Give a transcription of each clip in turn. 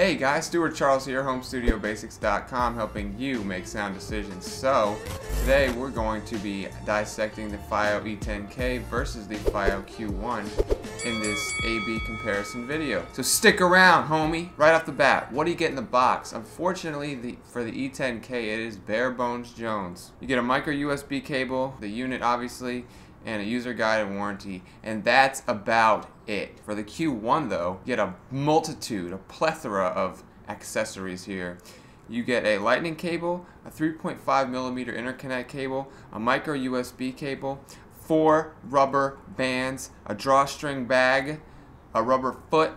Hey guys, Stuart Charles here, HomeStudioBasics.com, helping you make sound decisions. So, today we're going to be dissecting the FiiO E10K versus the FiiO Q1 in this A-B comparison video. So stick around, homie. Right off the bat, what do you get in the box? Unfortunately, for the E10K, it is bare bones Jones. You get a micro USB cable, the unit obviously, and a user guide and warranty, and that's about it. For the Q1 though, you get a multitude, a plethora of accessories here. You get a lightning cable, a 3.5mm interconnect cable, a micro USB cable, 4 rubber bands, a drawstring bag, a rubber foot,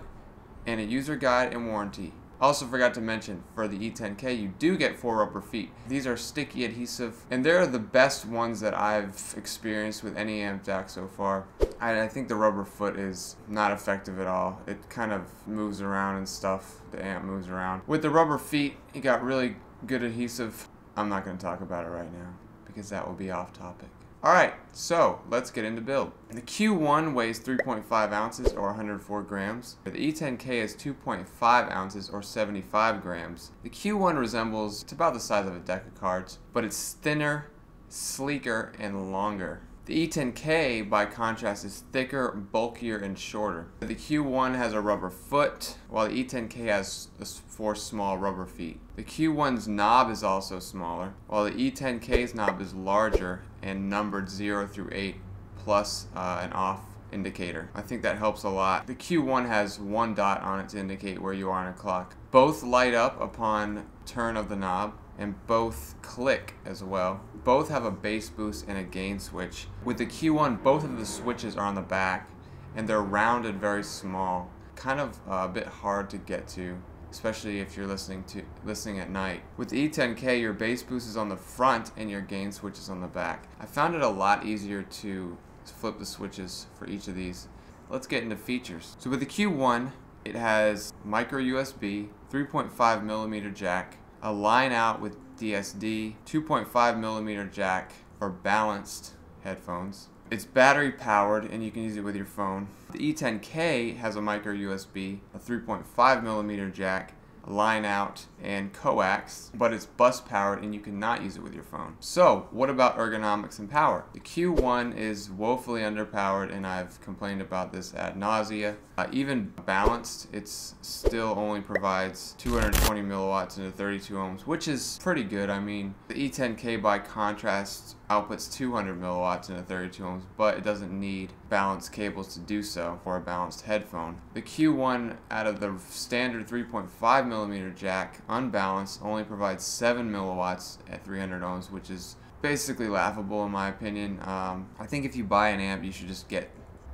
and a user guide and warranty. Also forgot to mention, for the E10K, you do get 4 rubber feet. These are sticky adhesive, and they're the best ones that I've experienced with any amp jack so far. I think the rubber foot is not effective at all. It kind of moves around and stuff. The amp moves around. With the rubber feet, you got really good adhesive. I'm not going to talk about it right now, because that will be off topic. Alright, so let's get into build. The Q1 weighs 3.5 ounces or 104 grams. The E10K is 2.5 ounces or 75 grams. The Q1 resembles, it's about the size of a deck of cards, but it's thinner, sleeker, and longer. The E10K, by contrast, is thicker, bulkier, and shorter. The Q1 has a rubber foot, while the E10K has 4 small rubber feet. The Q1's knob is also smaller, while the E10K's knob is larger and numbered 0 through 8, plus an off indicator. I think that helps a lot. The Q1 has 1 dot on it to indicate where you are on a clock. Both light up upon turn of the knob, and both click as well. Both have a bass boost and a gain switch. With the Q1, both of the switches are on the back, and they're rounded very small. Kind of a bit hard to get to, especially if you're listening at night. With the E10K, your bass boost is on the front and your gain switch is on the back. I found it a lot easier to flip the switches for each of these. Let's get into features. So with the Q1, it has micro USB, 3.5mm jack, a line out with DSD, 2.5mm jack for balanced headphones. It's battery powered and you can use it with your phone. The E10K has a micro USB, a 3.5mm jack, a line out, and coax, but it's bus powered and you cannot use it with your phone. So what about ergonomics and power? The Q1 is woefully underpowered, and I've complained about this ad nausea. Even balanced, it still only provides 220 milliwatts into 32 ohms, which is pretty good. I mean, the E10K by contrast outputs 200 milliwatts into 32 ohms, but it doesn't need balanced cables to do so for a balanced headphone. The Q1, out of the standard 3.5mm jack, unbalanced, only provides 7 milliwatts at 300 ohms, which is basically laughable in my opinion. I think if you buy an amp, you should just get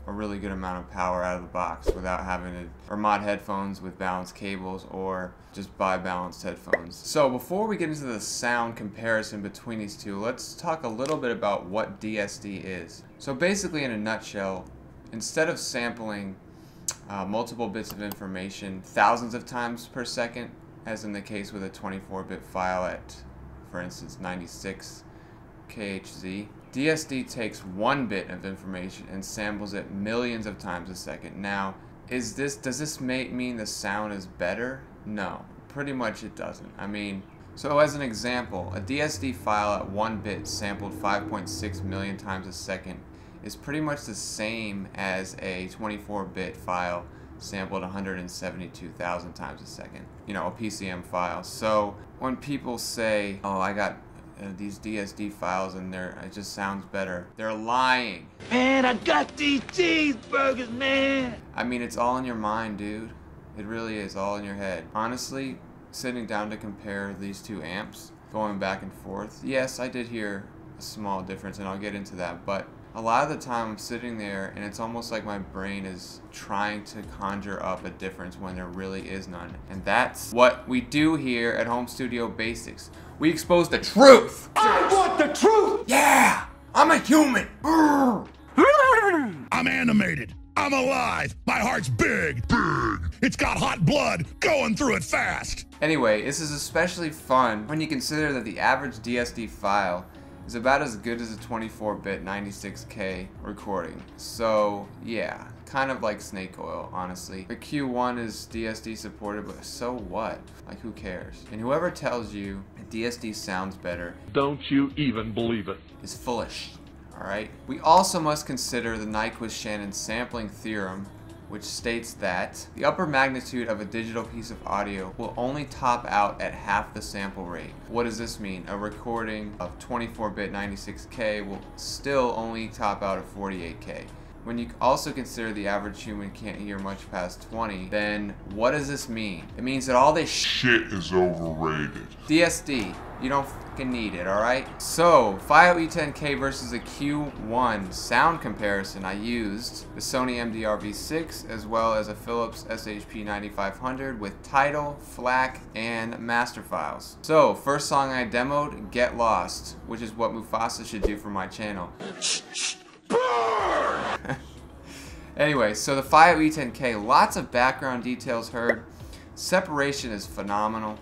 a really good amount of power out of the box without having to, or mod headphones with balanced cables, or just buy balanced headphones. So before we get into the sound comparison between these two, let's talk a little bit about what DSD is. So basically, in a nutshell, instead of sampling multiple bits of information thousands of times per second, as in the case with a 24-bit file at, for instance, 96 kHz, DSD takes 1 bit of information and samples it millions of times a second. Now, does this mean the sound is better? No, pretty much it doesn't. I mean, so as an example, a DSD file at 1 bit sampled 5.6 million times a second is pretty much the same as a 24-bit file sampled 172,000 times a second. You know, a PCM file. So when people say, oh, I got these DSD files and it just sounds better, they're lying. Man, I got these cheeseburgers, man. I mean, it's all in your mind, dude. It really is all in your head. Honestly, sitting down to compare these two amps, going back and forth, yes, I did hear a small difference, and I'll get into that, but a lot of the time I'm sitting there and it's almost like my brain is trying to conjure up a difference when there really is none. And that's what we do here at Home Studio Basics. We expose the truth! I want the truth! Yeah! I'm a human! I'm animated. I'm alive. My heart's big. It's got hot blood going through it fast. Anyway, this is especially fun when you consider that the average DSD file is about as good as a 24-bit 96K recording. So yeah, kind of like snake oil, honestly. The Q1 is DSD supported, but so what? Like, who cares? And whoever tells you DSD sounds better, don't you even believe it, is foolish. Alright? We also must consider the Nyquist-Shannon sampling theorem, which states that the upper magnitude of a digital piece of audio will only top out at half the sample rate. What does this mean? A recording of 24-bit 96K will still only top out at 48K. When you also consider the average human can't hear much past 20, then what does this mean? It means that all this Shit is overrated. DSD, you don't fucking need it, alright? So, FiiO E10K versus the Q1 sound comparison, I used the Sony MDR V6 as well as a Philips SHP 9500 with title, FLAC, and master files. So, first song I demoed, Get Lost, which is what Mufasa should do for my channel. Anyway, so the FiiO E10K, lots of background details heard. Separation is phenomenal.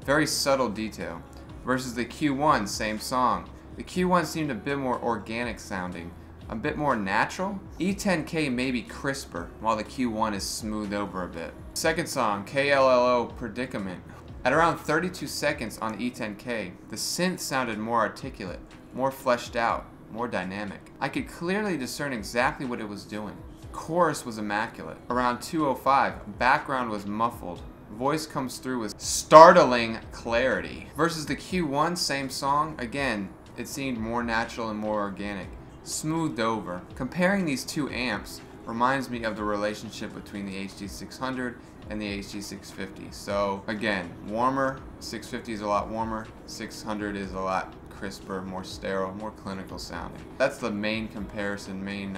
Very subtle detail. Versus the Q1, same song. The Q1 seemed a bit more organic sounding, a bit more natural. E10K may be crisper, while the Q1 is smoothed over a bit. Second song, Kllo Predicament. At around 32 seconds on E10K, the synth sounded more articulate, more fleshed out, more dynamic. I could clearly discern exactly what it was doing. Chorus was immaculate. Around 2:05, background was muffled. Voice comes through with startling clarity. Versus the Q1, same song, again, it seemed more natural and more organic. Smoothed over. Comparing these two amps reminds me of the relationship between the HD600 and the HD650. So again, warmer, 650 is a lot warmer, 600 is a lot crisper, more sterile, more clinical sounding. That's the main comparison, main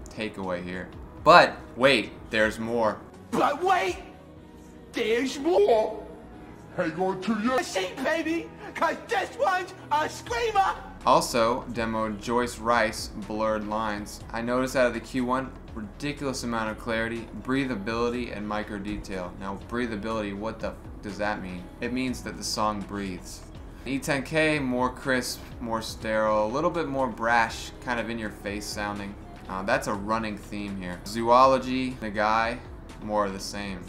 takeaway here. But wait, there's more. But wait, there's more. Hang on to your See, baby, cause this one's a screamer. Also, demoed Joyce Rice, Blurred Lines. I noticed out of the Q1, ridiculous amount of clarity, breathability, and micro detail. Now, breathability, what the f does that mean? It means that the song breathes. E10K, more crisp, more sterile, a little bit more brash, kind of in your face sounding. That's a running theme here. Zoology, the guy, more of the same.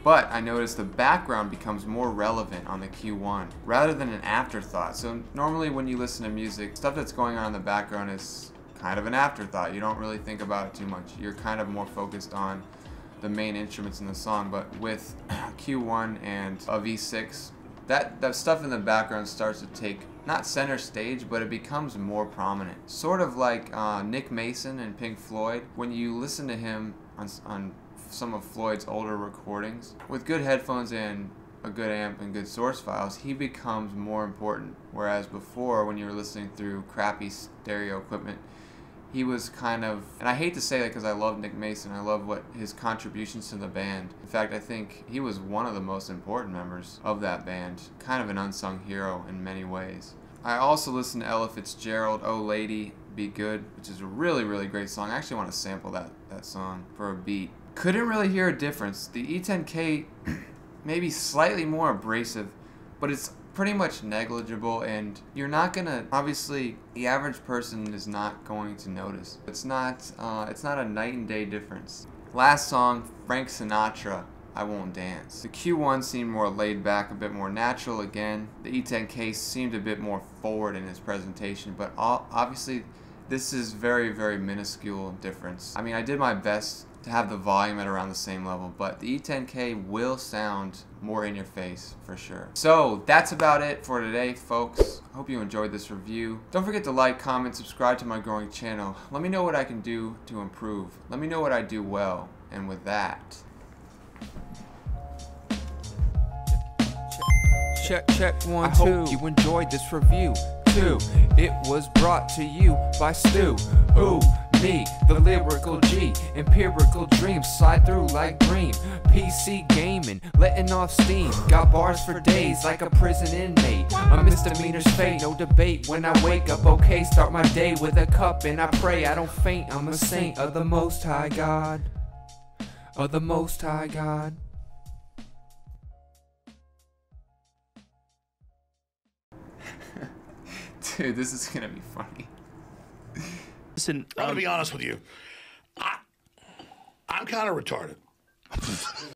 But I noticed the background becomes more relevant on the Q1 rather than an afterthought. So normally when you listen to music, stuff that's going on in the background is kind of an afterthought. You don't really think about it too much. You're kind of more focused on the main instruments in the song. But with Q1 and a V6, that stuff in the background starts to take, not center stage, but it becomes more prominent. Sort of like Nick Mason and Pink Floyd. When you listen to him on some of Floyd's older recordings, with good headphones and a good amp and good source files, he becomes more important. Whereas before, when you were listening through crappy stereo equipment, he was kind of, and I hate to say that because I love Nick Mason, I love what his contributions to the band. In fact, I think he was one of the most important members of that band, kind of an unsung hero in many ways. I also listened to Ella Fitzgerald, Oh Lady, Be Good, which is a really, really great song. I actually want to sample that song for a beat. Couldn't really hear a difference. The E10K may be slightly more abrasive, but it's pretty much negligible, and you're not gonna, obviously the average person is not going to notice. It's not a night and day difference. Last song, Frank Sinatra, I Won't Dance. The Q1 seemed more laid back, a bit more natural again. The E10K seemed a bit more forward in its presentation, but obviously this is very, very minuscule difference. I mean, I did my best to have the volume at around the same level, but the E10K will sound more in your face for sure. So that's about it for today, folks. Hope you enjoyed this review. Don't forget to like, comment, subscribe to my growing channel. Let me know what I can do to improve. Let me know what I do well. And with that, Check 1 I 2. hope you enjoyed this review. 2. It was brought to you by Stu. Who? Me, the lyrical G. Empirical dreams slide through like dream. PC gaming, letting off steam. Got bars for days like a prison inmate. A misdemeanor's fate, no debate. When I wake up, okay, start my day with a cup and I pray I don't faint. I'm a saint of the Most High God. Of the Most High God. Dude, this is gonna be funny. Listen, I'm gonna be honest with you. I I'm kind of retarded.